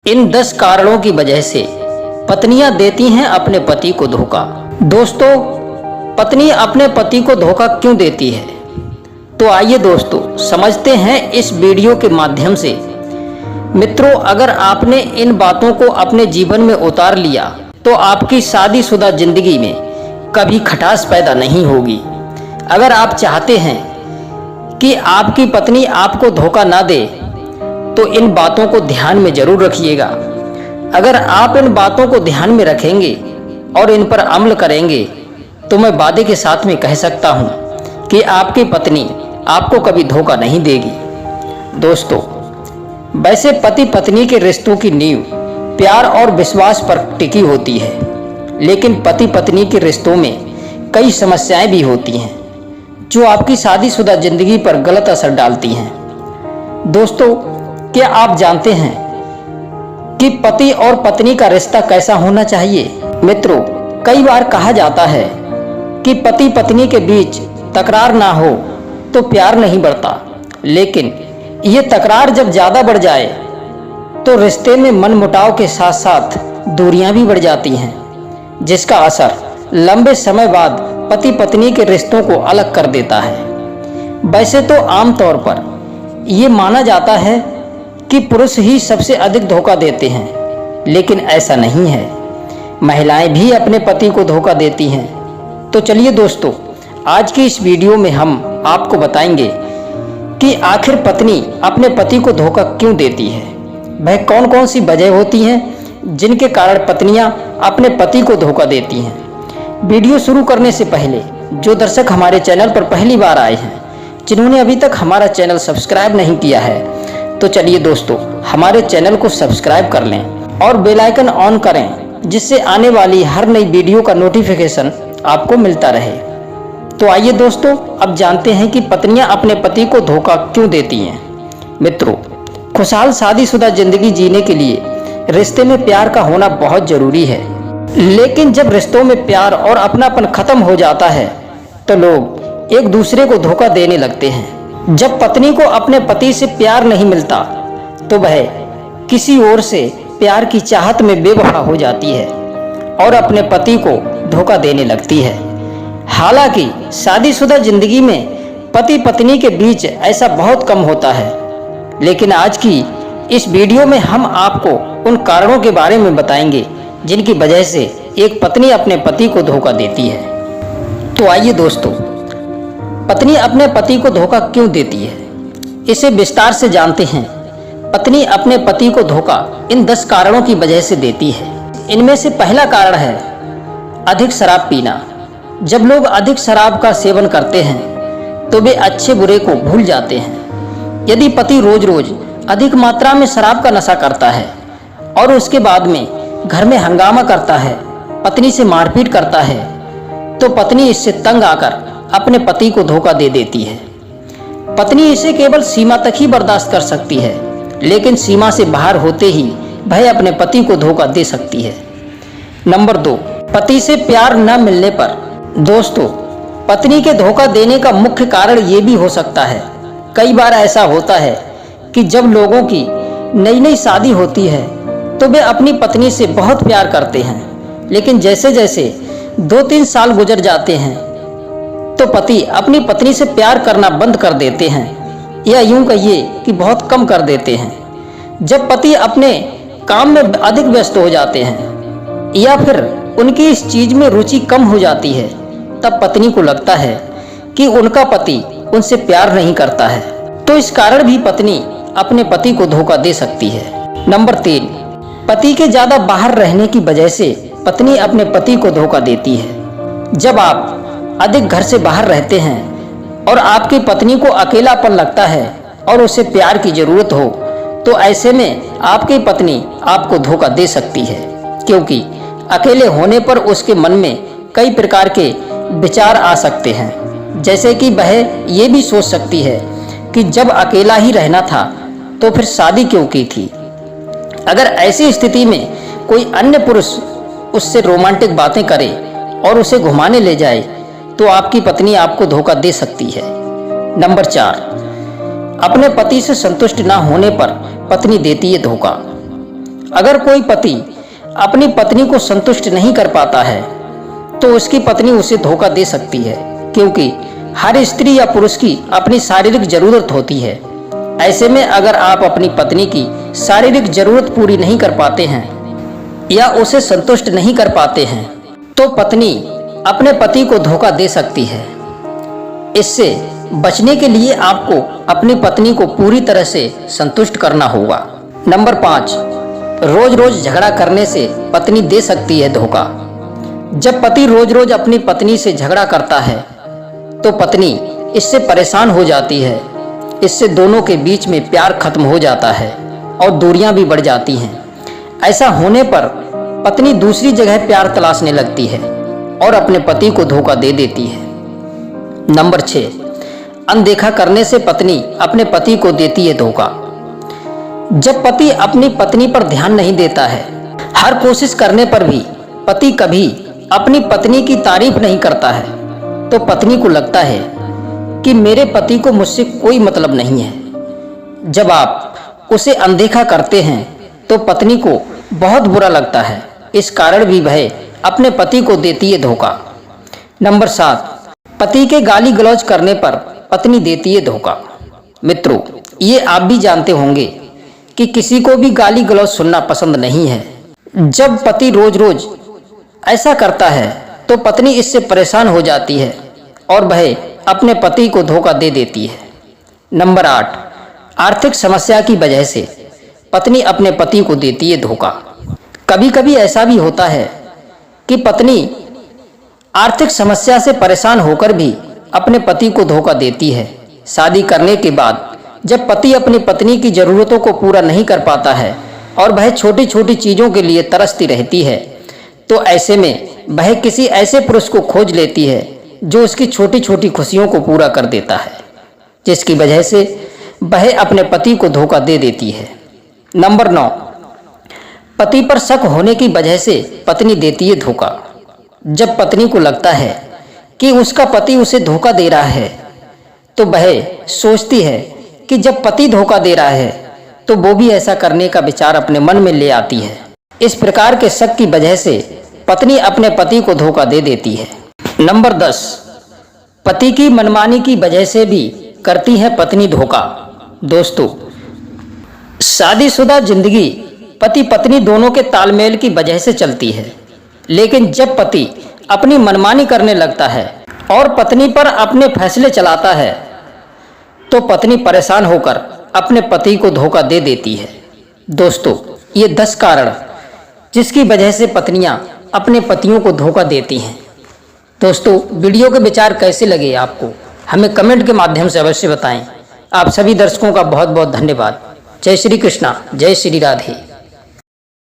इन 10 कारणों की वजह से पत्नियां देती हैं अपने पति को धोखा। दोस्तों, पत्नी अपने पति को धोखा क्यों देती है? तो आइए दोस्तों समझते हैं इस वीडियो के माध्यम से। मित्रों, अगर आपने इन बातों को अपने जीवन में उतार लिया तो आपकी शादीशुदा जिंदगी में कभी खटास पैदा नहीं होगी। अगर आप चाहते हैं कि आपकी पत्नी आपको धोखा ना दे तो इन बातों को ध्यान में जरूर रखिएगा। अगर आप इन बातों को ध्यान में रखेंगे और इन पर अमल करेंगे तो मैं वादे के साथ में कह सकता हूं कि आपकी पत्नी आपको कभी धोखा नहीं देगी। दोस्तों, वैसे पति पत्नी के रिश्तों की नींव प्यार और विश्वास पर टिकी होती है, लेकिन पति पत्नी के रिश्तों में कई समस्याएं भी होती हैं जो आपकी शादीशुदा जिंदगी पर गलत असर डालती हैं। दोस्तों, क्या आप जानते हैं कि पति और पत्नी का रिश्ता कैसा होना चाहिए? मित्रों, कई बार कहा जाता है कि पति पत्नी के बीच तकरार ना हो तो प्यार नहीं बढ़ता, लेकिन ये तकरार जब ज़्यादा बढ़ जाए तो रिश्ते में मनमुटाव के साथ साथ दूरियां भी बढ़ जाती हैं, जिसका असर लंबे समय बाद पति पत्नी के रिश्तों को अलग कर देता है। वैसे तो आमतौर पर ये माना जाता है कि पुरुष ही सबसे अधिक धोखा देते हैं, लेकिन ऐसा नहीं है। महिलाएं भी अपने पति को धोखा देती हैं। तो चलिए दोस्तों, आज की इस वीडियो में हम आपको बताएंगे कि आखिर पत्नी अपने पति को धोखा क्यों देती है। वह कौन कौन सी वजह होती हैं जिनके कारण पत्नियां अपने पति को धोखा देती हैं। वीडियो शुरू करने से पहले जो दर्शक हमारे चैनल पर पहली बार आए हैं, जिन्होंने अभी तक हमारा चैनल सब्सक्राइब नहीं किया है, तो चलिए दोस्तों हमारे चैनल को सब्सक्राइब कर लें और बेल आइकन ऑन करें, जिससे आने वाली हर नई वीडियो का नोटिफिकेशन आपको मिलता रहे। तो आइए दोस्तों, अब जानते हैं कि पत्नियां अपने पति को धोखा क्यों देती हैं। मित्रों, खुशहाल शादीशुदा जिंदगी जीने के लिए रिश्ते में प्यार का होना बहुत जरूरी है, लेकिन जब रिश्तों में प्यार और अपनापन खत्म हो जाता है तो लोग एक दूसरे को धोखा देने लगते हैं। जब पत्नी को अपने पति से प्यार नहीं मिलता तो वह किसी और से प्यार की चाहत में बेवफा हो जाती है और अपने पति को धोखा देने लगती है। हालांकि शादीशुदा जिंदगी में पति पत्नी के बीच ऐसा बहुत कम होता है, लेकिन आज की इस वीडियो में हम आपको उन कारणों के बारे में बताएंगे जिनकी वजह से एक पत्नी अपने पति को धोखा देती है। तो आइए दोस्तों, पत्नी अपने पति को धोखा क्यों देती है, इसे विस्तार से जानते हैं। पत्नी अपने पति को धोखा इन 10 कारणों की वजह से देती है। इनमें से पहला कारण है अधिक शराब पीना। जब लोग अधिक शराब का सेवन करते हैं तो वे अच्छे बुरे को भूल जाते हैं। यदि पति रोज रोज अधिक मात्रा में शराब का नशा करता है और उसके बाद में घर में हंगामा करता है, पत्नी से मारपीट करता है, तो पत्नी इससे तंग आकर अपने पति को धोखा दे देती है। पत्नी इसे केवल सीमा तक ही बर्दाश्त कर सकती है, लेकिन सीमा से बाहर होते ही वह अपने पति को धोखा दे सकती है। नंबर 2, पति से प्यार न मिलने पर। दोस्तों, पत्नी के धोखा देने का मुख्य कारण ये भी हो सकता है, कई बार ऐसा होता है कि जब लोगों की नई नई शादी होती है तो वे अपनी पत्नी से बहुत प्यार करते हैं, लेकिन जैसे जैसे 2-3 साल गुजर जाते हैं तो पति अपनी पत्नी से प्यार करना बंद कर देते हैं, या यूं कहिए कि बहुत कम कर देते हैं। जब पति अपने काम में अधिक व्यस्त हो जाते हैं या फिर उनकी इस चीज में रुचि कम हो जाती है, तब पत्नी को लगता है कि उनका पति उनसे प्यार नहीं करता है, तो इस कारण भी पत्नी अपने पति को धोखा दे सकती है। नंबर 3, पति के ज्यादा बाहर रहने की वजह से पत्नी अपने पति को धोखा देती है। जब आप अधिक घर से बाहर रहते हैं और आपकी पत्नी को अकेलापन लगता है और उसे प्यार की जरूरत हो, तो ऐसे में आपकी पत्नी आपको धोखा दे सकती है, क्योंकि अकेले होने पर उसके मन में कई प्रकार के विचार आ सकते हैं। जैसे कि वह ये भी सोच सकती है कि जब अकेला ही रहना था तो फिर शादी क्यों की थी। अगर ऐसी स्थिति में कोई अन्य पुरुष उससे रोमांटिक बातें करे और उसे घुमाने ले जाए तो आपकी पत्नी आपको धोखा दे सकती है। नंबर 4, अपने पति से संतुष्ट ना होने पर पत्नी देती है धोखा। अगर कोई पति अपनी पत्नी को संतुष्ट नहीं कर पाता है तो उसकी पत्नी उसे धोखा दे सकती है, क्योंकि हर स्त्री या पुरुष की अपनी शारीरिक जरूरत होती है। ऐसे में अगर आप अपनी पत्नी की शारीरिक जरूरत पूरी नहीं कर पाते हैं या उसे संतुष्ट नहीं कर पाते हैं तो पत्नी अपने पति को धोखा दे सकती है। इससे बचने के लिए आपको अपनी पत्नी को पूरी तरह से संतुष्ट करना होगा। नंबर 5, रोज रोज झगड़ा करने से पत्नी दे सकती है धोखा। जब पति रोज रोज अपनी पत्नी से झगड़ा करता है तो पत्नी इससे परेशान हो जाती है। इससे दोनों के बीच में प्यार खत्म हो जाता है और दूरियां भी बढ़ जाती हैं। ऐसा होने पर पत्नी दूसरी जगह प्यार तलाशने लगती है और अपने पति को धोखा दे देती है। नंबर 6, अनदेखा करने से पत्नी अपने पति को देती है धोखा। जब पति अपनी पत्नी पर ध्यान नहीं देता है, हर कोशिश करने पर भी पति कभी अपनी पत्नी की तारीफ नहीं करता है, तो पत्नी को लगता है कि मेरे पति को मुझसे कोई मतलब नहीं है। जब आप उसे अनदेखा करते हैं तो पत्नी को बहुत बुरा लगता है। इस कारण भी वह अपने पति को देती है धोखा। नंबर 7, पति के गाली गलौज करने पर पत्नी देती है धोखा। मित्रों, ये आप भी जानते होंगे कि किसी को भी गाली गलौज सुनना पसंद नहीं है। जब पति रोज रोज ऐसा करता है तो पत्नी इससे परेशान हो जाती है और वह अपने पति को धोखा दे देती है। नंबर 8, आर्थिक समस्या की वजह से पत्नी अपने पति को देती है धोखा। कभी कभी ऐसा भी होता है कि पत्नी आर्थिक समस्या से परेशान होकर भी अपने पति को धोखा देती है। शादी करने के बाद जब पति अपनी पत्नी की ज़रूरतों को पूरा नहीं कर पाता है और वह छोटी छोटी चीज़ों के लिए तरसती रहती है, तो ऐसे में वह किसी ऐसे पुरुष को खोज लेती है जो उसकी छोटी छोटी खुशियों को पूरा कर देता है, जिसकी वजह से वह अपने पति को धोखा दे देती है। नंबर 9, पति पर शक होने की वजह से पत्नी देती है धोखा। जब पत्नी को लगता है कि उसका पति उसे धोखा दे रहा है तो वह सोचती है कि जब पति धोखा दे रहा है तो वो भी ऐसा करने का विचार अपने मन में ले आती है। इस प्रकार के शक की वजह से पत्नी अपने पति को धोखा दे देती है। नंबर 10, पति की मनमानी की वजह से भी करती है पत्नी धोखा। दोस्तों, शादीशुदा जिंदगी पति पत्नी दोनों के तालमेल की वजह से चलती है, लेकिन जब पति अपनी मनमानी करने लगता है और पत्नी पर अपने फैसले चलाता है तो पत्नी परेशान होकर अपने पति को धोखा दे देती है। दोस्तों, ये 10 कारण जिसकी वजह से पत्नियां अपने पतियों को धोखा देती हैं। दोस्तों, वीडियो के विचार कैसे लगे आपको हमें कमेंट के माध्यम से अवश्य बताएं। आप सभी दर्शकों का बहुत बहुत धन्यवाद। जय श्री कृष्णा, जय श्री राधे।